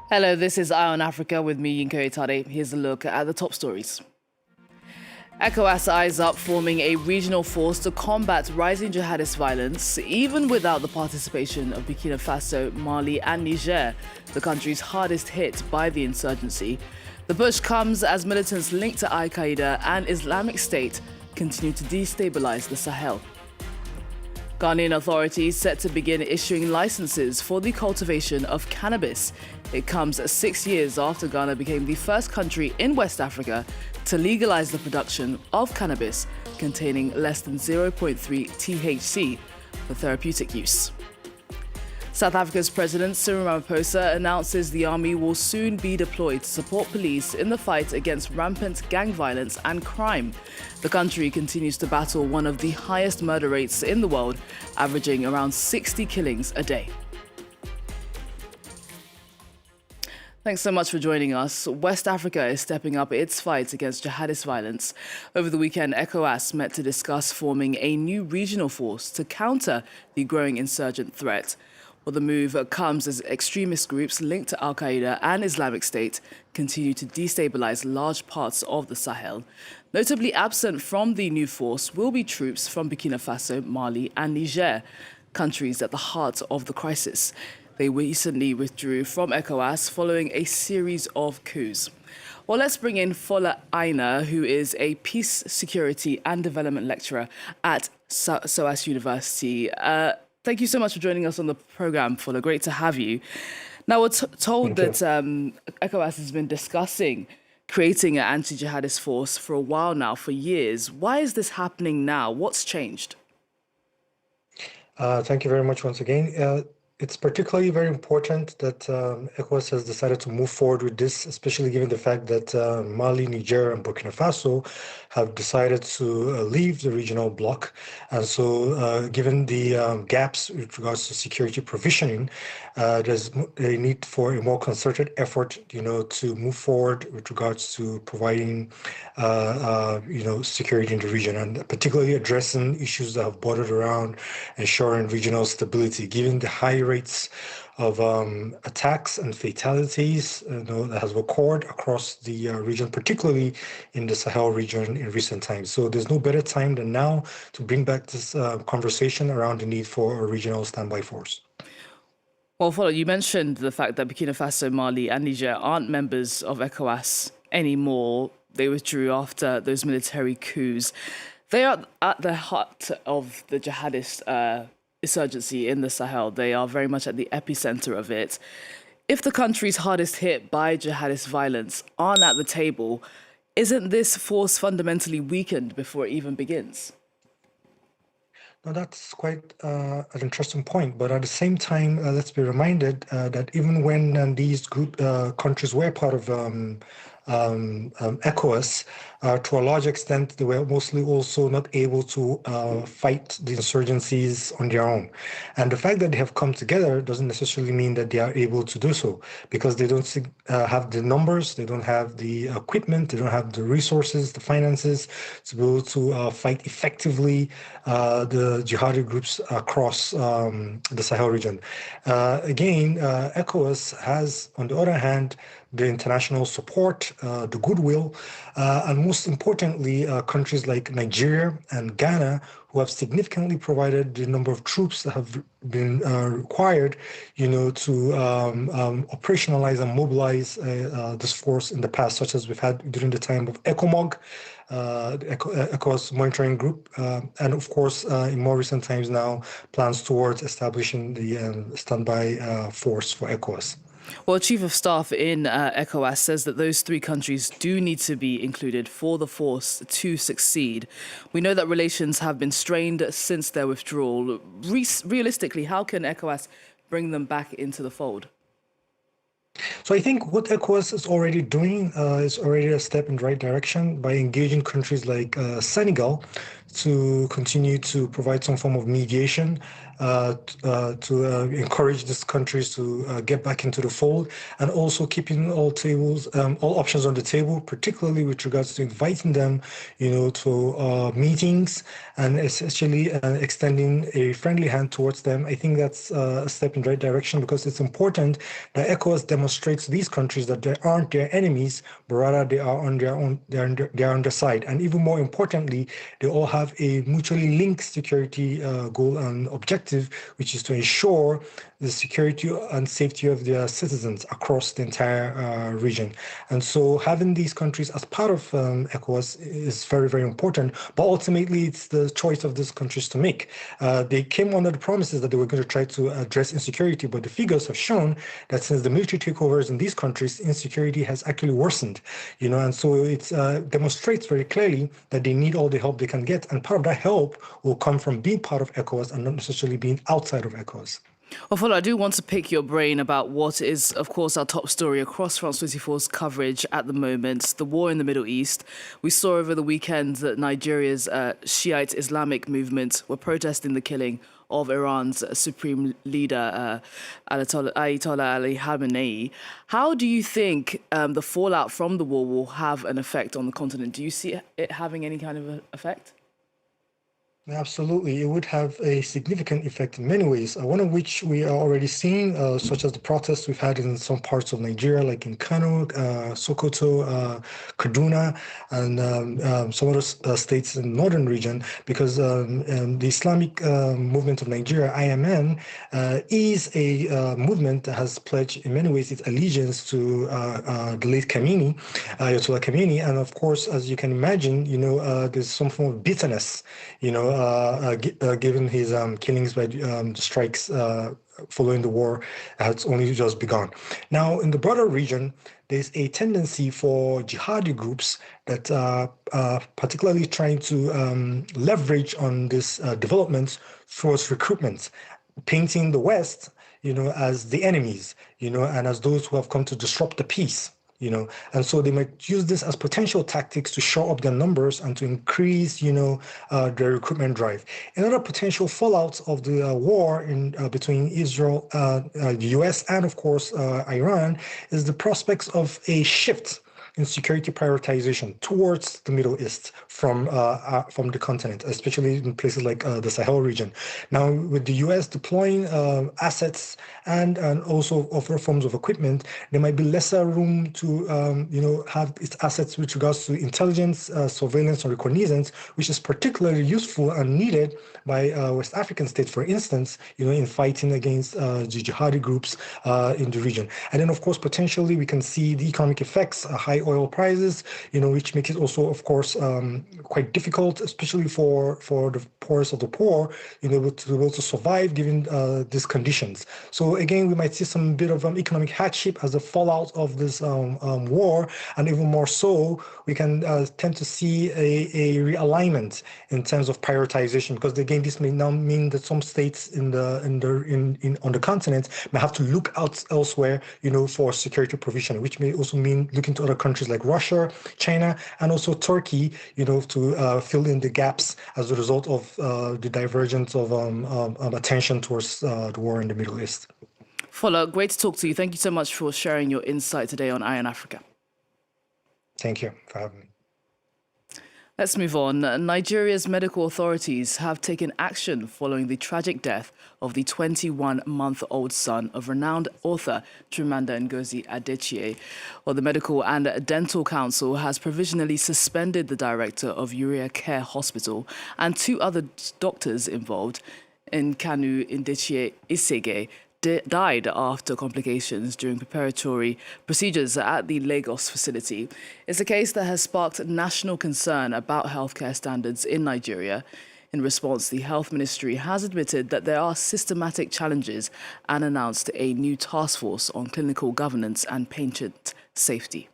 Hello, this is Eye on Africa with me, Yinko Itade. Here's a look at the top stories. ECOWAS eyes up forming a regional force to combat rising jihadist violence, even without the participation of Burkina Faso, Mali, and Niger, the countries hardest hit by the insurgency. The push comes as militants linked to Al Qaeda and Islamic State continue to destabilize the Sahel. Ghanaian authorities set to begin issuing licenses for the cultivation of cannabis. It comes 6 years after Ghana became the first country in West Africa to legalize the production of cannabis containing less than 0.3 THC for therapeutic use. South Africa's President Cyril Ramaphosa announces the army will soon be deployed to support police in the fight against rampant gang violence and crime. The country continues to battle one of the highest murder rates in the world, averaging around 60 killings a day. Thanks so much for joining us. West Africa is stepping up its fight against jihadist violence. Over the weekend, ECOWAS met to discuss forming a new regional force to counter the growing insurgent threat. Well, the move comes as extremist groups linked to Al Qaeda and Islamic State continue to destabilize large parts of the Sahel. Notably absent from the new force will be troops from Burkina Faso, Mali, and Niger, countries at the heart of the crisis. They recently withdrew from ECOWAS following a series of coups. Well, let's bring in Fola Aina, who is a peace, security, and development lecturer at SOAS University. Thank you so much for joining us on the program, Fola. Great to have you. Now, we're told that ECOWAS has been discussing creating an anti-jihadist force for a while now, for years. Why is this happening now? What's changed? Thank you very much once again. It's particularly very important that ECOWAS has decided to move forward with this, especially given the fact that Mali, Niger, and Burkina Faso have decided to leave the regional bloc. And so given the gaps with regards to security provisioning, there's a need for a more concerted effort, to move forward with regards to providing, security in the region, and particularly addressing issues that have bordered around ensuring regional stability, given the high rates of attacks and fatalities that has occurred across the region, particularly in the Sahel region in recent times. So there's no better time than now to bring back this conversation around the need for a regional standby force. Well, Fola, you mentioned the fact that Burkina Faso, Mali, and Niger aren't members of ECOWAS anymore. They withdrew after those military coups. They are at the heart of the jihadist insurgency in the Sahel. They are very much at the epicenter of it. If the countries hardest hit by jihadist violence aren't at the table, isn't this force fundamentally weakened before it even begins? Now, that's quite an interesting point. But at the same time, let's be reminded that even when these countries were part of ECOWAS, to a large extent, they were mostly also not able to fight the insurgencies on their own. And the fact that they have come together doesn't necessarily mean that they are able to do so, because they don't have the numbers, they don't have the equipment, they don't have the resources, the finances to be able to fight effectively the jihadi groups across the Sahel region. Again, ECOWAS has, on the other hand, the international support, the goodwill, and most importantly, countries like Nigeria and Ghana, who have significantly provided the number of troops that have been required, to operationalize and mobilize this force in the past, such as we've had during the time of ECOMOG, the ECOWAS monitoring group, and of course, in more recent times now, plans towards establishing the standby force for ECOWAS. Well, Chief of Staff in ECOWAS says that those three countries do need to be included for the force to succeed. We know that relations have been strained since their withdrawal. Realistically, how can ECOWAS bring them back into the fold? So I think what ECOWAS is already doing is already a step in the right direction by engaging countries like Senegal to continue to provide some form of mediation to encourage these countries to get back into the fold, and also keeping all options on the table, particularly with regards to inviting them, to meetings, and essentially extending a friendly hand towards them. I think that's a step in the right direction, because it's important that ECOWAS demonstrates to these countries that they aren't their enemies, but rather they are on their own, they're on their side. And even more importantly, they all have a mutually linked security goal and objective, which is to ensure the security and safety of their citizens across the entire region. And so having these countries as part of ECOWAS is very, very important. But ultimately, it's the choice of these countries to make. They came under the promises that they were going to try to address insecurity, but the figures have shown that since the military takeovers in these countries, insecurity has actually worsened. And so it demonstrates very clearly that they need all the help they can get, and part of that help will come from being part of ECOWAS and not necessarily being outside of ECOWAS. Well, Fola, I do want to pick your brain about what is, of course, our top story across France 24's coverage at the moment, the war in the Middle East. We saw over the weekend that Nigeria's Shiite Islamic movement were protesting the killing of Iran's supreme leader, Ayatollah Ali Khamenei. How do you think the fallout from the war will have an effect on the continent? Do you see it having any kind of effect? Absolutely. It would have a significant effect in many ways, one of which we are already seeing, such as the protests we've had in some parts of Nigeria, like in Kano, Sokoto, Kaduna, and some other states in the northern region, because the Islamic movement of Nigeria, IMN, is a movement that has pledged in many ways its allegiance to the late Khamenei, Ayatollah Khamenei. And of course, as you can imagine, there's some form of bitterness, given his killings by the strikes following the war has only just begun. Now, in the broader region, there's a tendency for jihadi groups that are particularly trying to leverage on this development towards recruitment, painting the West, as the enemies, and as those who have come to disrupt the peace. And so they might use this as potential tactics to shore up their numbers and to increase, their recruitment drive. Another potential fallout of the war between Israel, the U.S., and of course Iran is the prospects of a shift in security prioritization towards the Middle East from the continent, especially in places like the Sahel region. Now, with the U.S. deploying assets and also other forms of equipment, there might be lesser room to have its assets with regards to intelligence, surveillance, and reconnaissance, which is particularly useful and needed by West African states, for instance, in fighting against the jihadi groups in the region. And then, of course, potentially we can see the economic effects, high oil prices, which make it also, of course, quite difficult, especially for the poorest of the poor, to be able to survive given these conditions. So again, we might see some bit of economic hardship as a fallout of this war, and even more so, we can tend to see a realignment in terms of prioritization, because again, this may now mean that some states on the continent may have to look out elsewhere, for security provision, which may also mean looking to other countries like Russia, China, and also Turkey, to fill in the gaps as a result of the divergence of attention towards the war in the Middle East. Fola, great to talk to you. Thank you so much for sharing your insight today on Eye on Africa. Thank you for having me. Let's move on. Nigeria's medical authorities have taken action following the tragic death of the 21-month-old son of renowned author Chimamanda Ngozi Adichie. Well, the Medical and Dental Council has provisionally suspended the director of Urea Care Hospital and two other doctors involved in Kanu Ndichie Isege died after complications during preparatory procedures at the Lagos facility. It's a case that has sparked national concern about healthcare standards in Nigeria. In response, the Health Ministry has admitted that there are systematic challenges and announced a new task force on clinical governance and patient safety.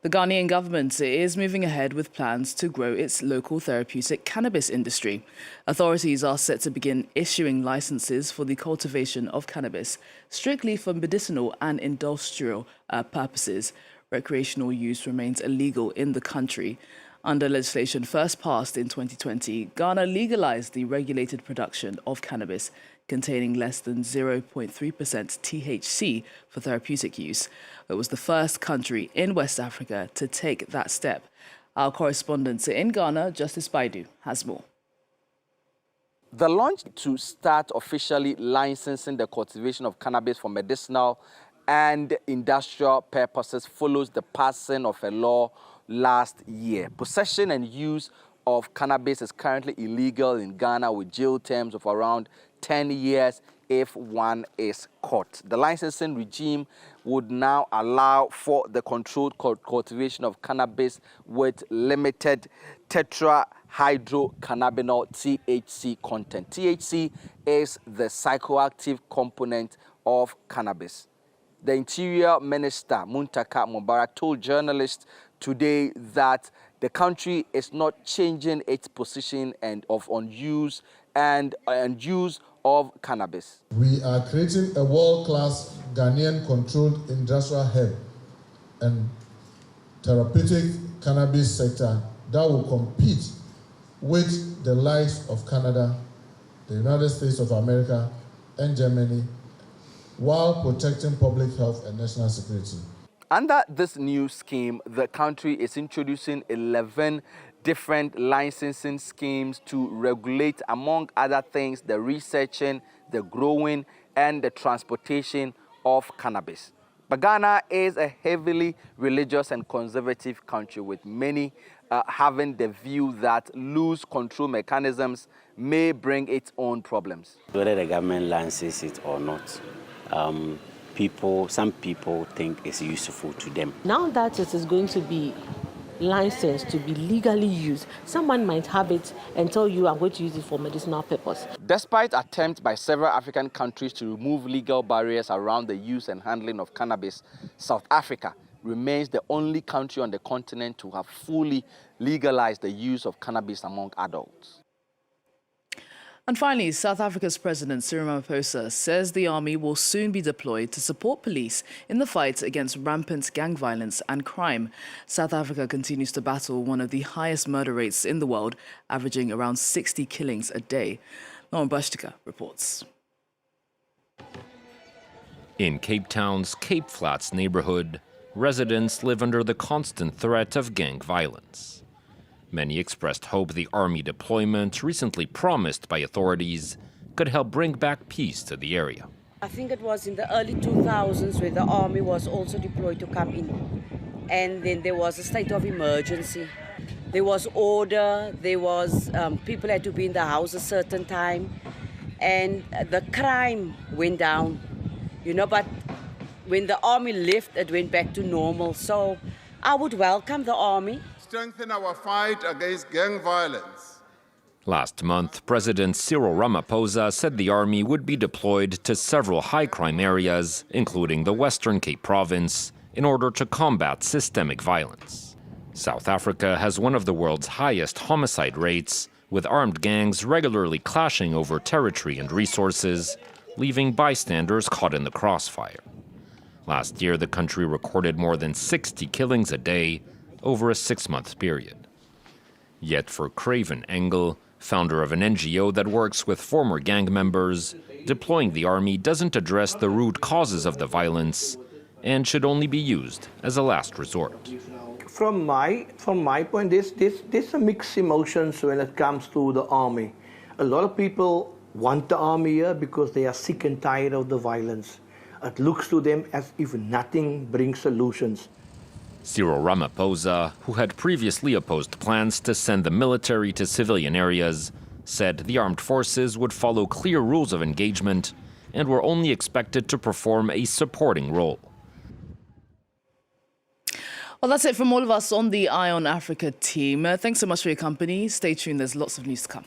The Ghanaian government is moving ahead with plans to grow its local therapeutic cannabis industry. Authorities are set to begin issuing licenses for the cultivation of cannabis, strictly for medicinal and industrial purposes. Recreational use remains illegal in the country. Under legislation first passed in 2020, Ghana legalized the regulated production of cannabis containing less than 0.3% THC for therapeutic use. It was the first country in West Africa to take that step. Our correspondent in Ghana, Justice Baidu, has more. The launch to start officially licensing the cultivation of cannabis for medicinal and industrial purposes follows the passing of a law last year. Possession and use of cannabis is currently illegal in Ghana with jail terms of around 10 years if one is caught. The licensing regime would now allow for the controlled cultivation of cannabis with limited tetrahydrocannabinol THC content. THC is the psychoactive component of cannabis. The Interior Minister, Muntaka Mubarak, told journalists today that the country is not changing its position on use of cannabis. We are creating a world-class Ghanaian controlled industrial hub and therapeutic cannabis sector that will compete with the likes of Canada, the United States of America, and Germany, while protecting public health and national security. Under this new scheme, the country is introducing 11 different licensing schemes to regulate, among other things, the researching, the growing, and the transportation of cannabis. But Ghana is a heavily religious and conservative country, with many having the view that loose control mechanisms may bring its own problems. Whether the government licenses it or not, some people think it's useful to them. Now that it is going to be licensed to be legally used, someone might have it and tell you, I'm going to use it for medicinal purpose. Despite attempts by several African countries to remove legal barriers around the use and handling of cannabis, South Africa remains the only country on the continent to have fully legalized the use of cannabis among adults. And finally, South Africa's President Cyril Ramaphosa says the army will soon be deployed to support police in the fight against rampant gang violence and crime. South Africa continues to battle one of the highest murder rates in the world, averaging around 60 killings a day. Lauren Bushtika reports. In Cape Town's Cape Flats neighborhood, residents live under the constant threat of gang violence. Many expressed hope the army deployment, recently promised by authorities, could help bring back peace to the area. I think it was in the early 2000s where the army was also deployed to come in. And then there was a state of emergency. There was order, people had to be in the house a certain time. And the crime went down, but when the army left, it went back to normal. So I would welcome the army. Strengthen our fight against gang violence. Last month, President Cyril Ramaphosa said the army would be deployed to several high-crime areas, including the Western Cape Province, in order to combat systemic violence. South Africa has one of the world's highest homicide rates, with armed gangs regularly clashing over territory and resources, leaving bystanders caught in the crossfire. Last year, the country recorded more than 60 killings a day, over a 6-month period. Yet for Craven Engel, founder of an NGO that works with former gang members, deploying the army doesn't address the root causes of the violence and should only be used as a last resort. From my point, there's a mixed emotions when it comes to the army. A lot of people want the army here because they are sick and tired of the violence. It looks to them as if nothing brings solutions. Cyril Ramaphosa, who had previously opposed plans to send the military to civilian areas, said the armed forces would follow clear rules of engagement and were only expected to perform a supporting role. Well, that's it from all of us on the Eye on Africa team. Thanks so much for your company. Stay tuned, there's lots of news to come.